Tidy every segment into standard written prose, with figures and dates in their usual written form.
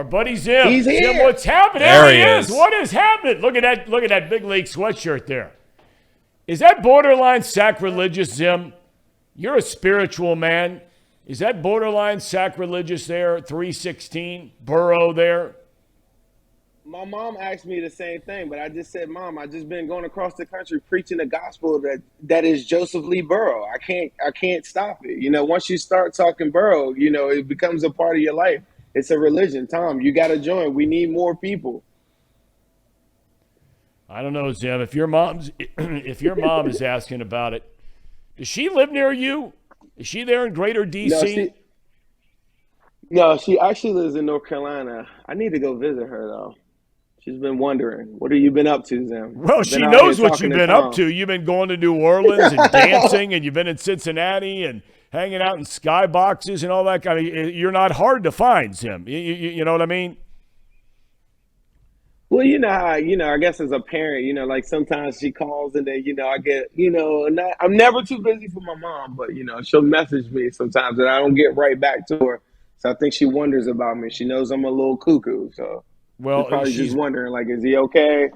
Our buddy Zim. He's here. Zim, what's happening? There he is. What is happening? Look at that big league sweatshirt there. Is that borderline sacrilegious, Zim? You're a spiritual man. Is that borderline sacrilegious there? 316 Burrow there. My mom asked me the same thing, but I just said, Mom, I just been going across the country preaching the gospel that is Joseph Lee Burrow. I can't stop it. You know, once you start talking Burrow, you know, it becomes a part of your life. It's a religion. Thom, you got to join. We need more people. I don't know, Zim. If your mom is asking about it, does she live near you? Is she there in Greater D.C.? No, she actually lives in North Carolina. I need to go visit her though. She's been wondering, what have you been up to, Zim? Well, she knows what you've been up to. You've been going to New Orleans and dancing, and you've been in Cincinnati and hanging out in skyboxes and all that kind of. You're not hard to find, Zim. You know what I mean? Well, you know how, I guess as a parent, like sometimes she calls and then, I get, I'm never too busy for my mom, but, she'll message me sometimes and I don't get right back to her. So I think she wonders about me. She knows I'm a little cuckoo. So she's probably just wondering, like, is he okay?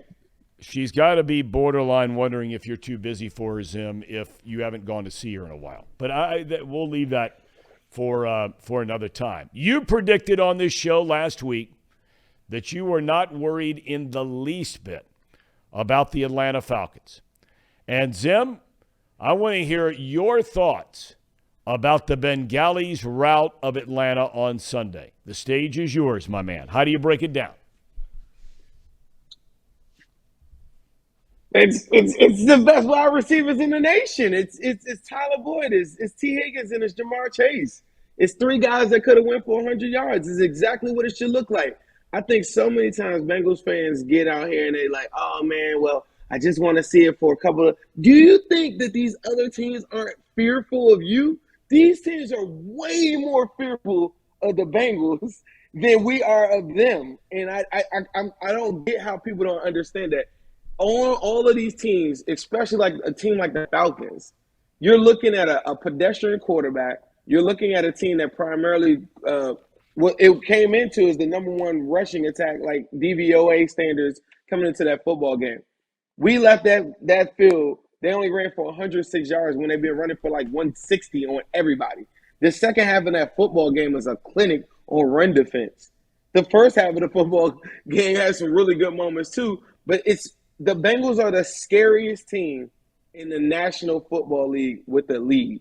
She's got to be borderline wondering if you're too busy for her, Zim, if you haven't gone to see her in a while. But we'll leave that for another time. You predicted on this show last week that you were not worried in the least bit about the Atlanta Falcons. And, Zim, I want to hear your thoughts about the Bengalis' rout of Atlanta on Sunday. The stage is yours, my man. How do you break it down? It's the best wide receivers in the nation. It's Tyler Boyd, it's T. Higgins, and it's Jamar Chase. It's three guys that could have went for 100 yards. It's exactly what it should look like. I think so many times Bengals fans get out here and they like, oh, man, well, I just want to see it for a couple of – do you think that these other teams aren't fearful of you? These teams are way more fearful of the Bengals than we are of them. And I don't get how people don't understand that. All of these teams, especially like a team like the Falcons, you're looking at a pedestrian quarterback. You're looking at a team that primarily what it came into is the number one rushing attack, like DVOA standards coming into that football game. We left that field. They only ran for 106 yards when they've been running for like 160 on everybody. The second half of that football game was a clinic on run defense. The first half of the football game had some really good moments too, but the Bengals are the scariest team in the National Football League with the lead.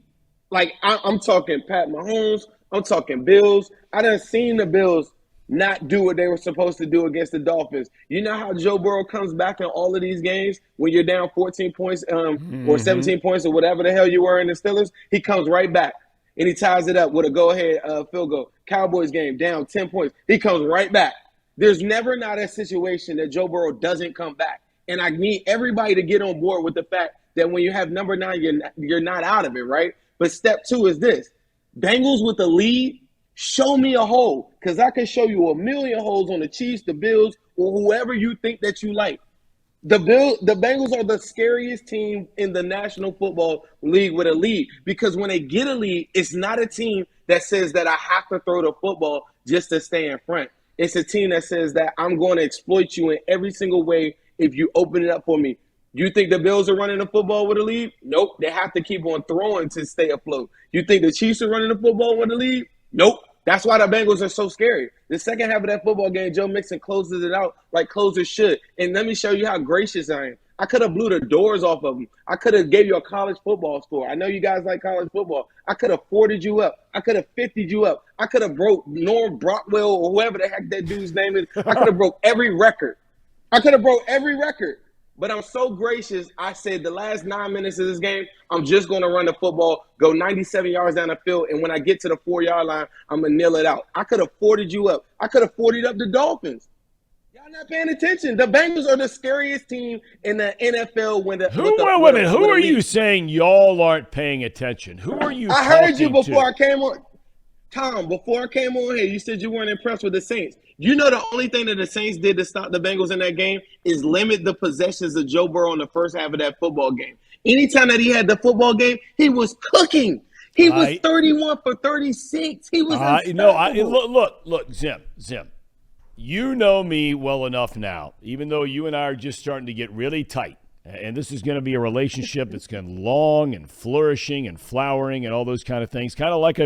Like, I'm talking Pat Mahomes. I'm talking Bills. I done seen the Bills not do what they were supposed to do against the Dolphins. You know how Joe Burrow comes back in all of these games when you're down 14 points or 17 points or whatever the hell you were in the Steelers? He comes right back, and he ties it up with a go-ahead field goal. Cowboys game, down 10 points. He comes right back. There's never not a situation that Joe Burrow doesn't come back. And I need everybody to get on board with the fact that when you have number 9, you're not out of it, right? But step 2 is this. Bengals with the lead, show me a hole, because I can show you a million holes on the Chiefs, the Bills, or whoever you think that you like. The Bengals are the scariest team in the National Football League with a lead, because when they get a lead, it's not a team that says that I have to throw the football just to stay in front. It's a team that says that I'm going to exploit you in every single way if you open it up for me. You think the Bills are running the football with a lead? Nope. They have to keep on throwing to stay afloat. You think the Chiefs are running the football with a lead? Nope. That's why the Bengals are so scary. The second half of that football game, Joe Mixon closes it out like closers should. And let me show you how gracious I am. I could have blew the doors off of them. I could have gave you a college football score. I know you guys like college football. I could have 40'd you up. I could have 50'd you up. I could have broke Norm Brockwell or whoever the heck that dude's name is. I could have broke every record. But I'm so gracious, I said the last 9 minutes of this game, I'm just going to run the football, go 97 yards down the field, and when I get to the 4-yard line, I'm going to kneel it out. I could have 40'd you up. I could have 40'd up the Dolphins. Y'all not paying attention. The Bengals are the scariest team in the NFL when the Who are you saying y'all aren't paying attention? Who are you I heard you before to? I came on. Thom, before I came on here, you said you weren't impressed with the Saints. You know the only thing that the Saints did to stop the Bengals in that game is limit the possessions of Joe Burrow in the first half of that football game. Anytime that he had the football game, he was cooking. He was 31 for 36. He was unstoppable. Look, Zim. you know me well enough now, even though you and I are just starting to get really tight. And this is going to be a relationship that's going to be long and flourishing and flowering and all those kind of things. Kind of like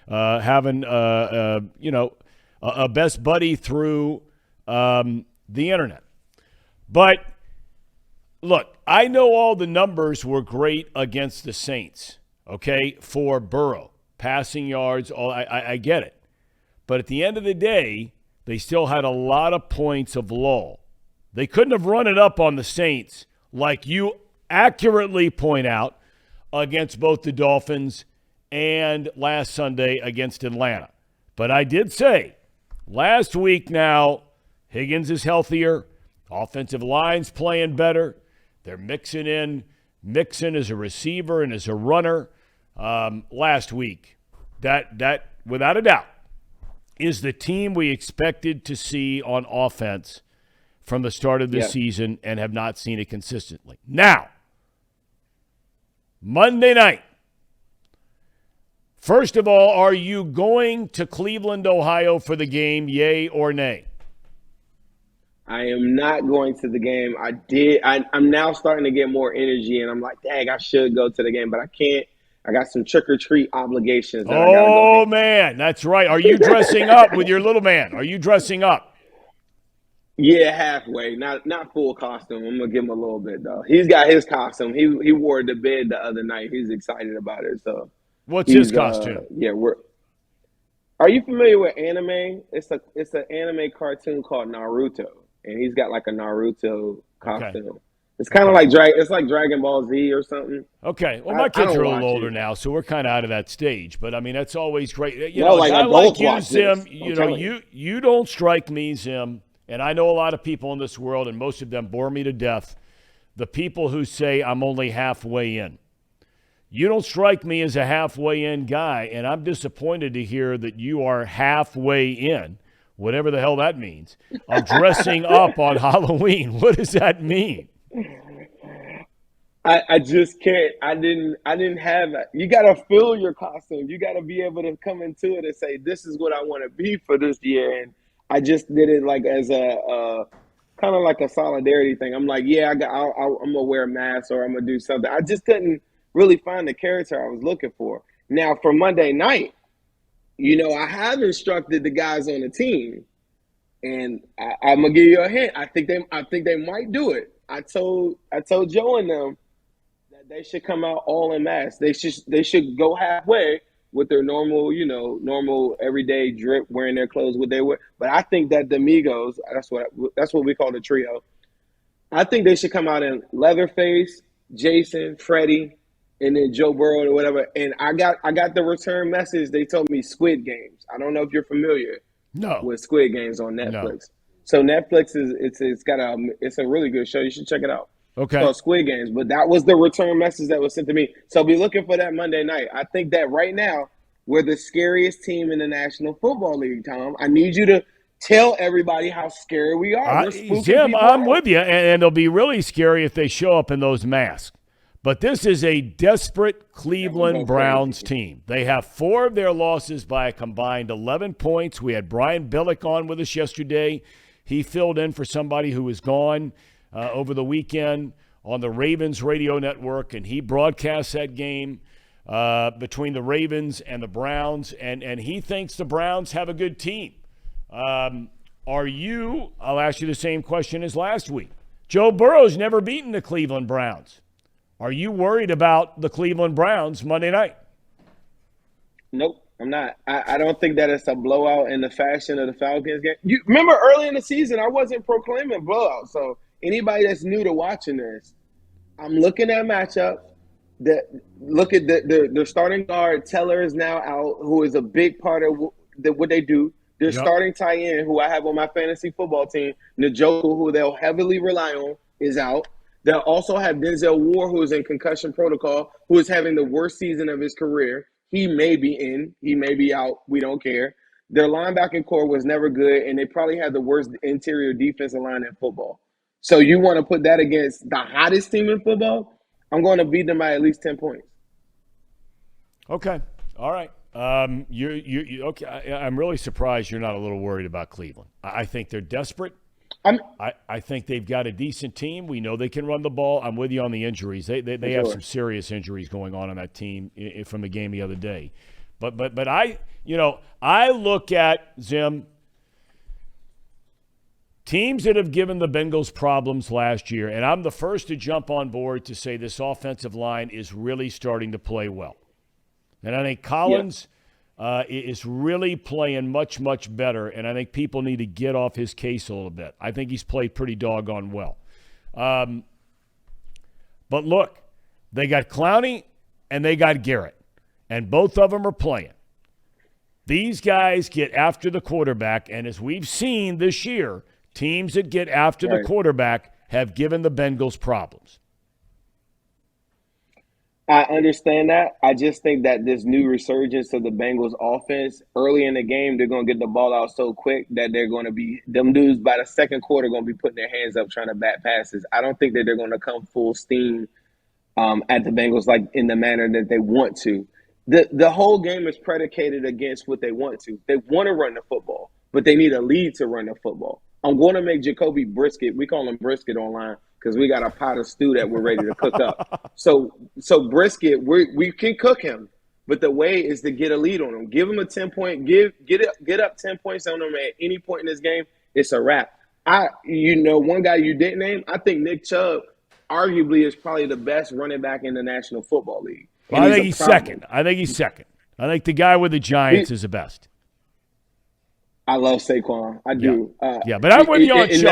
having a best buddy through the internet. But look, I know all the numbers were great against the Saints, okay, for Burrow. Passing yards, I get it. But at the end of the day, they still had a lot of points of lull. They couldn't have run it up on the Saints, like you accurately point out, against both the Dolphins and last Sunday against Atlanta. But I did say, last week now, Huggins is healthier. Offensive line's playing better. They're mixing in Mixon as a receiver and as a runner. Last week, that without a doubt is the team we expected to see on offense from the start of the season and have not seen it consistently. Now, Monday night. First of all, are you going to Cleveland, Ohio for the game, yay or nay? I am not going to the game. I'm now starting to get more energy, and I'm like, dang, I should go to the game, but I can't. I got some trick-or-treat obligations that I gotta go hit. Man, that's right. Are you dressing up with your little man? Are you dressing up? Yeah, halfway. Not full costume. I'm going to give him a little bit, though. He's got his costume. He wore it to bed the other night. He's excited about it. So what's his costume? Are you familiar with anime? It's an anime cartoon called Naruto, and he's got like a Naruto costume. Okay. It's kind of like Dragon Ball Z or something. Okay. Well, my kids are a little older now, so we're kind of out of that stage. But I mean, that's always great. You know, like I like you, Zim. You don't strike me, Zim. And I know a lot of people in this world, and most of them bore me to death. The people who say I'm only halfway in. You don't strike me as a halfway in guy, and I'm disappointed to hear that you are halfway in, whatever the hell that means, of dressing up on Halloween. What does that mean? I just can't. I didn't have that. You got to feel your costume. You got to be able to come into it and say, this is what I want to be for this year. And I just did it like as a kind of like a solidarity thing. I'm like, yeah, I'm going to wear a mask or I'm going to do something. I just couldn't really find the character I was looking for. Now, for Monday night, I have instructed the guys on the team, and I'm going to give you a hint. I think they might do it. I told Joe and them that they should come out all in masks. They should go halfway with their normal everyday drip, wearing their clothes, what they wear. But I think that the Migos, that's what we call the trio. I think they should come out in Leatherface, Jason, Freddie, and then Joe Burrow or whatever. And I got the return message. They told me Squid Games. I don't know if you're familiar with Squid Games on Netflix. No. So Netflix it's a really good show. You should check it out. Okay. It's called Squid Games. But that was the return message that was sent to me. So be looking for that Monday night. I think that right now we're the scariest team in the National Football League, Thom. I need you to tell everybody how scary we are. Jim, I'm with you. And it'll be really scary if they show up in those masks. But this is a desperate Cleveland Browns team. They have 4 of their losses by a combined 11 points. We had Brian Billick on with us yesterday. He filled in for somebody who was gone over the weekend on the Ravens radio network, and he broadcast that game between the Ravens and the Browns, and he thinks the Browns have a good team. I'll ask you the same question as last week. Joe Burrow's never beaten the Cleveland Browns. Are you worried about the Cleveland Browns Monday night? Nope, I'm not. I don't think that it's a blowout in the fashion of the Falcons game. You remember early in the season, I wasn't proclaiming blowout. So anybody that's new to watching this, I'm looking at matchups. Look at the starting guard. Teller is now out, who is a big part of what they do. Their starting tight end, who I have on my fantasy football team, Njoku, who they'll heavily rely on, is out. They'll also have Denzel Ward, who is in concussion protocol, who is having the worst season of his career. He may be in. He may be out. We don't care. Their linebacking core was never good, and they probably had the worst interior defensive line in football. So you want to put that against the hottest team in football? I'm going to beat them by at least 10 points. Okay. All right. You okay? I'm really surprised you're not a little worried about Cleveland. I think they're desperate. I think they've got a decent team. We know they can run the ball. I'm with you on the injuries. They have some serious injuries going on that team from the game the other day. But I look at Zim. Teams that have given the Bengals problems last year, and I'm the first to jump on board to say this offensive line is really starting to play well. And I think Collins is really playing much, much better, and I think people need to get off his case a little bit. I think he's played pretty doggone well. But look, they got Clowney and they got Garrett, and both of them are playing. These guys get after the quarterback, and as we've seen this year, teams that get after the quarterback have given the Bengals problems. I understand that. I just think that this new resurgence of the Bengals offense, early in the game, they're going to get the ball out so quick that they're going to be – them dudes by the second quarter going to be putting their hands up trying to bat passes. I don't think that they're going to come full steam at the Bengals like in the manner that they want to. The whole game is predicated against what they want to. They want to run the football, but they need a lead to run the football. I'm going to make Jacoby Brisket. We call him Brisket online because we got a pot of stew that we're ready to cook up. So Brisket, we can cook him, but the way is to get a lead on him. Give him a 10-point. Get up 10 points on him at any point in this game. It's a wrap. One guy you didn't name, I think Nick Chubb arguably is probably the best running back in the National Football League. Well, I think he's second. I think the guy with the Giants is the best. I love Saquon. I do. Yeah, but I'm with you on Chubb.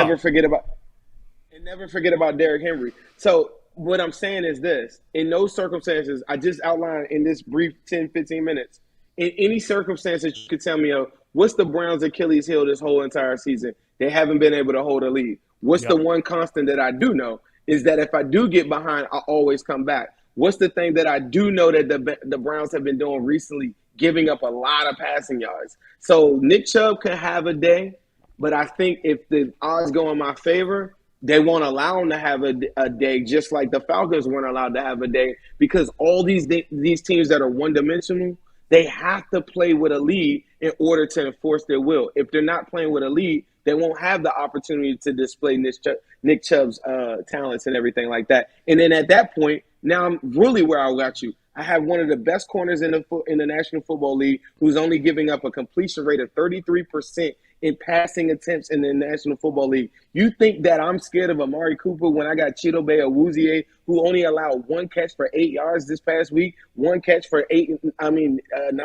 Never forget about Derrick Henry. So what I'm saying is this. In those circumstances, I just outlined in this brief 10, 15 minutes, in any circumstance that you could tell me of, what's the Browns' Achilles heel this whole entire season? They haven't been able to hold a lead. What's the one constant that I do know is that if I do get behind, I always come back. What's the thing that I do know that the Browns have been doing recently? Giving up a lot of passing yards. So Nick Chubb can have a day, but I think if the odds go in my favor, they won't allow him to have a day, just like the Falcons weren't allowed to have a day, because all these teams that are one-dimensional, they have to play with a lead in order to enforce their will. If they're not playing with a lead, they won't have the opportunity to display Nick Chubb's talents and everything like that. And then at that point, now I'm really where I got you. I have one of the best corners in the National Football League who's only giving up a completion rate of 33% in passing attempts in the National Football League. You think that I'm scared of Amari Cooper when I got Chidobe Awuzie, who only allowed one catch for 8 yards this past week, one catch for 9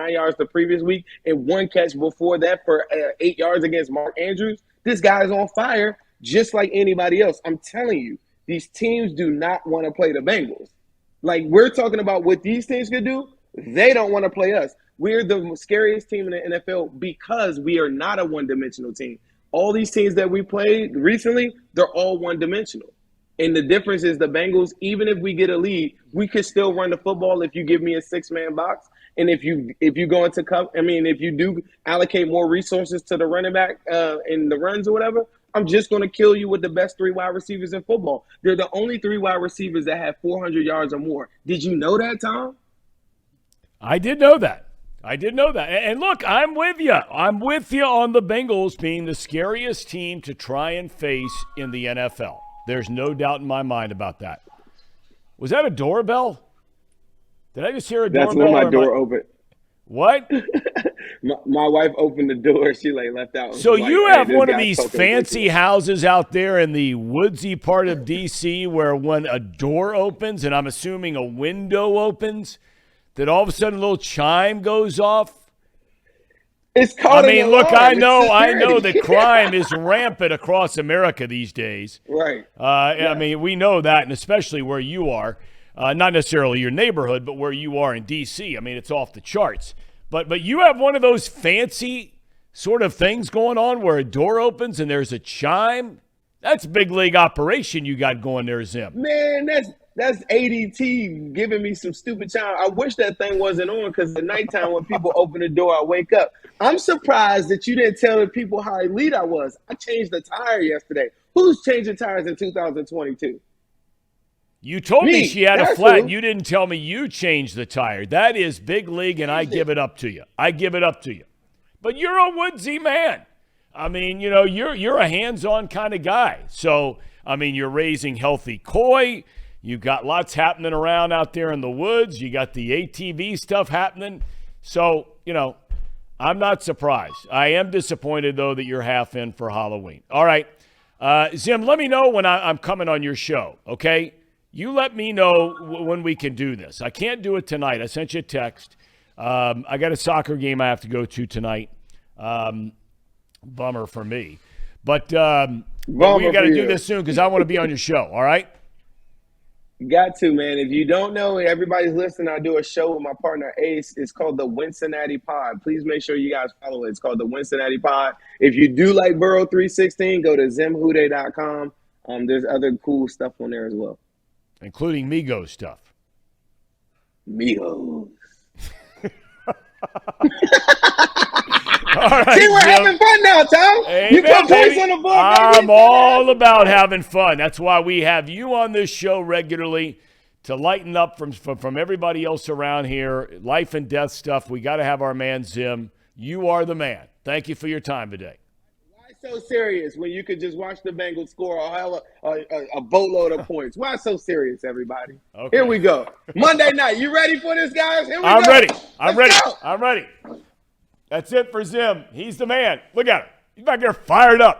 yards the previous week, and one catch before that for 8 yards against Mark Andrews? This guy's on fire just like anybody else. I'm telling you, these teams do not want to play the Bengals. Like, we're talking about what these teams could do. They don't want to play us. We're the scariest team in the NFL because we are not a one-dimensional team. All these teams that we played recently, they're all one-dimensional. And the difference is the Bengals, even if we get a lead, we could still run the football if you give me a 6-man box. And if you go into if you do allocate more resources to the running back in the runs or whatever, I'm just going to kill you with the best 3 wide receivers in football. They're the only 3 wide receivers that have 400 yards or more. Did you know that, Thom? I did know that. And look, I'm with you. I'm with you on the Bengals being the scariest team to try and face in the NFL. There's no doubt in my mind about that. Was that a doorbell? Did I just hear a doorbell? That's when my door opened. What? My wife opened the door. She left out. So you have one of these fancy houses out there in the woodsy part of D.C. where when a door opens, and I'm assuming a window opens, that all of a sudden a little chime goes off? It's called look, I know that crime is rampant across America these days. Right. We know that, and especially where you are. Not necessarily your neighborhood, but where you are in D.C. It's off the charts. But you have one of those fancy sort of things going on where a door opens and there's a chime. That's big league operation you got going there, Zim. Man, that's ADT giving me some stupid chime. I wish that thing wasn't on because at nighttime when people open the door, I wake up. I'm surprised that you didn't tell the people how elite I was. I changed the tire yesterday. Who's changing tires in 2022? You told me she had a flat. Who. You didn't tell me you changed the tire. That is big league, and I give it up to you. I give it up to you. But you're a woodsy man. I mean, you're a hands-on kind of guy. So, I mean, you're raising healthy koi. You got lots happening around out there in the woods. You got the ATV stuff happening. So, I'm not surprised. I am disappointed, though, that you're half in for Halloween. All right. Zim, let me know when I'm coming on your show, okay? You let me know when we can do this. I can't do it tonight. I sent you a text. I got a soccer game I have to go to tonight. Bummer for me. But we got to do this soon because I want to be on your show, all right? Got to, man. If you don't know, everybody's listening. I do a show with my partner Ace. It's called the Cincinnati Pod. Please make sure you guys follow it. It's called the Cincinnati Pod. If you do like Burrow 316, go to zimwhodey.com. There's other cool stuff on there as well, including Migos stuff. Migos. All right, see, we're having fun now, Thom. Amen, you put points on the board, I'm all about having fun. That's why we have you on this show regularly to lighten up from everybody else around here. Life and death stuff. We got to have our man Zim. You are the man. Thank you for your time today. Why so serious when you could just watch the Bengals score a boatload of points? Why so serious, everybody? Okay. Here we go. Monday night. You ready for this, guys? Here we go. I'm ready. I'm Let's ready. go. I'm ready. That's it for Zim. He's the man. Look at him. He's back there fired up.